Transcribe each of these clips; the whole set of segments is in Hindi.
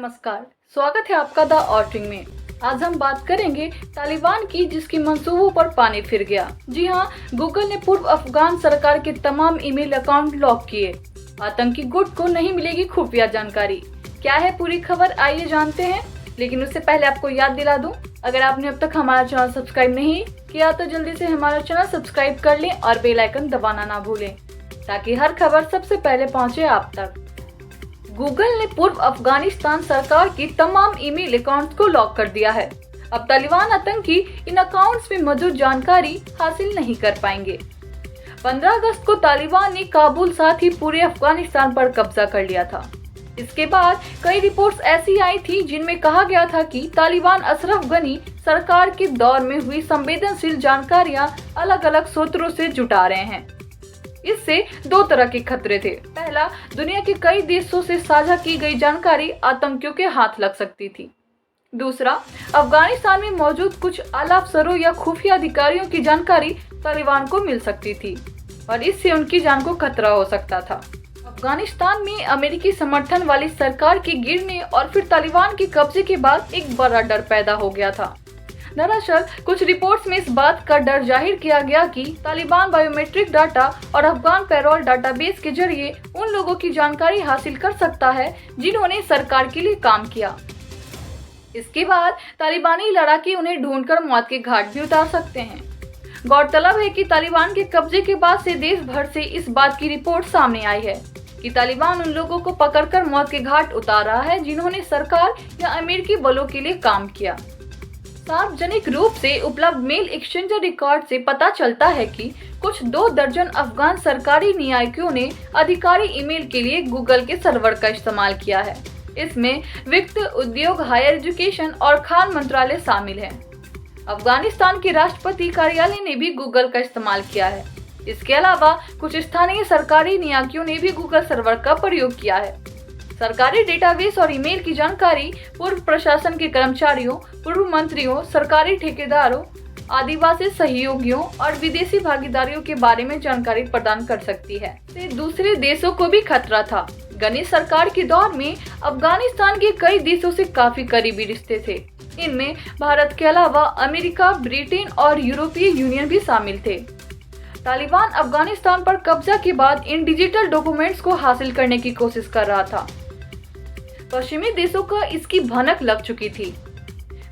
नमस्कार, स्वागत है आपका द ऑर्टिंग में। आज हम बात करेंगे तालिबान की, जिसकी मंसूबों पर पानी फिर गया। जी हाँ, गूगल ने पूर्व अफगान सरकार के तमाम ईमेल अकाउंट लॉक किए। आतंकी गुट को नहीं मिलेगी खुफिया जानकारी। क्या है पूरी खबर, आइए जानते हैं। लेकिन उससे पहले आपको याद दिला दूं, अगर आपने अब तक हमारा चैनल सब्सक्राइब नहीं किया तो जल्दी से हमारा चैनल सब्सक्राइब कर लें और बेल आइकन दबाना ना भूलें, ताकि हर खबर सबसे पहले पहुंचे आप तक। गूगल ने पूर्व अफगानिस्तान सरकार की तमाम ईमेल अकाउंट्स को लॉक कर दिया है। अब तालिबान आतंकी इन अकाउंट्स में मौजूद जानकारी हासिल नहीं कर पाएंगे। 15 अगस्त को तालिबान ने काबुल साथ ही पूरे अफगानिस्तान पर कब्जा कर लिया था। इसके बाद कई रिपोर्ट्स ऐसी आई थी जिनमें कहा गया था कि तालिबान अशरफ गनी सरकार के दौर में हुई संवेदनशील जानकारियां अलग अलग स्रोतों से जुटा रहे हैं। इससे दो तरह के खतरे थे। पहला, दुनिया के कई देशों से साझा की गई जानकारी आतंकियों के हाथ लग सकती थी। दूसरा, अफगानिस्तान में मौजूद कुछ आला अफसरों या खुफिया अधिकारियों की जानकारी तालिबान को मिल सकती थी और इससे उनकी जान को खतरा हो सकता था। अफगानिस्तान में अमेरिकी समर्थन वाली सरकार के गिरने और फिर तालिबान के कब्जे के बाद एक बड़ा डर पैदा हो गया था। दरअसल कुछ रिपोर्ट्स में इस बात का डर जाहिर किया गया कि तालिबान बायोमेट्रिक डाटा और अफगान पेरोल डाटाबेस के जरिए उन लोगों की जानकारी हासिल कर सकता है जिन्होंने सरकार के लिए काम किया। इसके बाद तालिबानी लड़ाके उन्हें ढूंढकर मौत के घाट भी उतार सकते हैं। गौरतलब है कि तालिबान के कब्जे के बाद से देश भर से इस बात की रिपोर्ट सामने आई है कि तालिबान उन लोगों को पकड़कर मौत के घाट उतार रहा है जिन्होंने सरकार या अमेरिकी बलों के लिए काम किया। सार्वजनिक रूप से उपलब्ध मेल एक्सचेंजर रिकॉर्ड से पता चलता है कि कुछ 2 दर्जन अफगान सरकारी न्यायिकों ने अधिकारी ईमेल के लिए गूगल के सर्वर का इस्तेमाल किया है। इसमें वित्त, उद्योग, हायर एजुकेशन और खान मंत्रालय शामिल है। अफगानिस्तान के राष्ट्रपति कार्यालय ने भी गूगल का इस्तेमाल किया है। इसके अलावा कुछ स्थानीय सरकारी न्यायिकों ने भी गूगल सर्वर का प्रयोग किया है। सरकारी डेटाबेस और ईमेल की जानकारी पूर्व प्रशासन के कर्मचारियों, पूर्व मंत्रियों, सरकारी ठेकेदारों, आदिवासी सहयोगियों और विदेशी भागीदारियों के बारे में जानकारी प्रदान कर सकती है। दूसरे देशों को भी खतरा था। गनी सरकार के दौर में अफगानिस्तान के कई देशों से काफी करीबी रिश्ते थे। इनमें भारत के अलावा अमेरिका, ब्रिटेन और यूरोपीय यूनियन भी शामिल थे। तालिबान अफगानिस्तान पर कब्जा के बाद इन डिजिटल डॉक्यूमेंट्स को हासिल करने की कोशिश कर रहा था। पश्चिमी देशों को इसकी भनक लग चुकी थी।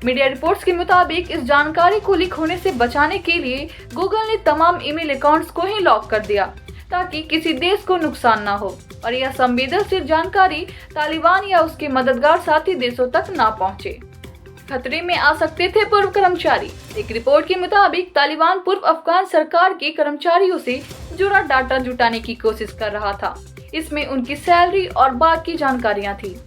मीडिया रिपोर्ट्स के मुताबिक इस जानकारी को लीक होने से बचाने के लिए गूगल ने तमाम ईमेल अकाउंट्स को ही लॉक कर दिया ताकि किसी देश को नुकसान न हो और यह संवेदनशील जानकारी तालिबान या उसके मददगार साथी देशों तक न पहुंचे। खतरे में आ सकते थे पूर्व कर्मचारी। एक रिपोर्ट के मुताबिक तालिबान पूर्व अफगान सरकार के कर्मचारियों से जुड़ा डाटा जुटाने की कोशिश कर रहा था। इसमें उनकी सैलरी और बाकी जानकारियां थी।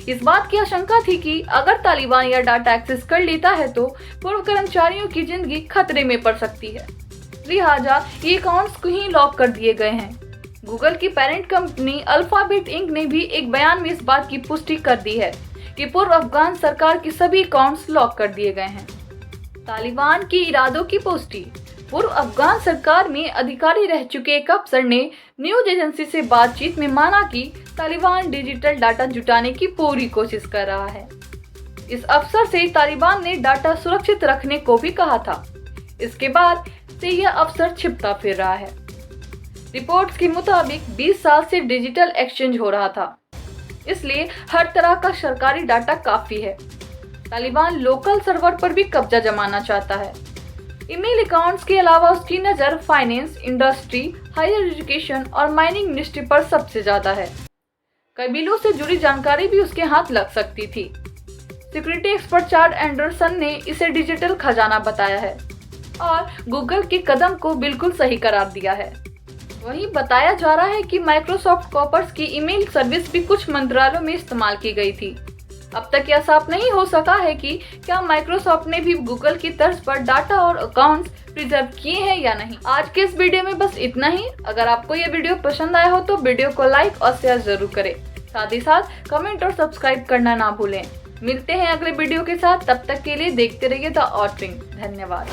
इस बात की आशंका थी कि अगर तालिबान यह डाटा एक्सेस कर लेता है तो पूर्व कर्मचारियों की जिंदगी खतरे में पड़ सकती है। लिहाजा ये अकाउंट्स को ही लॉक कर दिए गए हैं। गूगल की पेरेंट कंपनी अल्फाबेट इंक ने भी एक बयान में इस बात की पुष्टि कर दी है कि पूर्व अफगान सरकार के सभी अकाउंट्स लॉक कर दिए गए हैं। तालिबान के इरादों की पुष्टि। पूर्व अफगान सरकार में अधिकारी रह चुके एक अफसर ने न्यूज एजेंसी से बातचीत में माना कि तालिबान डिजिटल डाटा जुटाने की पूरी कोशिश कर रहा है। इस अफसर से तालिबान ने डाटा सुरक्षित रखने को भी कहा था। इसके बाद से यह अफसर छिपता फिर रहा है। रिपोर्ट्स के मुताबिक 20 साल से डिजिटल एक्सचेंज हो रहा था, इसलिए हर तरह का सरकारी डाटा काफी है। तालिबान लोकल सर्वर पर भी कब्जा जमाना चाहता है। ईमेल अकाउंट्स के अलावा उसकी नज़र फाइनेंस, इंडस्ट्री, हायर एजुकेशन और माइनिंग इंडस्ट्री पर सबसे ज्यादा है। कबीलों से जुड़ी जानकारी भी उसके हाथ लग सकती थी। सिक्योरिटी एक्सपर्ट चार्ल्स एंडरसन ने इसे डिजिटल खजाना बताया है और गूगल के कदम को बिल्कुल सही करार दिया है। वहीं बताया जा रहा है कि माइक्रोसॉफ्ट कॉपर्स की ईमेल सर्विस भी कुछ मंत्रालयों में इस्तेमाल की गई थी। अब तक यह साफ नहीं हो सका है कि क्या माइक्रोसॉफ्ट ने भी गूगल की तर्ज पर डाटा और अकाउंट्स प्रिजर्व किए हैं या नहीं। आज के इस वीडियो में बस इतना ही। अगर आपको यह वीडियो पसंद आया हो तो वीडियो को लाइक और शेयर जरूर करें। साथ ही साथ कमेंट और सब्सक्राइब करना ना भूलें। मिलते हैं अगले वीडियो के साथ, तब तक के लिए देखते रहिए द ऑर्टिंग। धन्यवाद।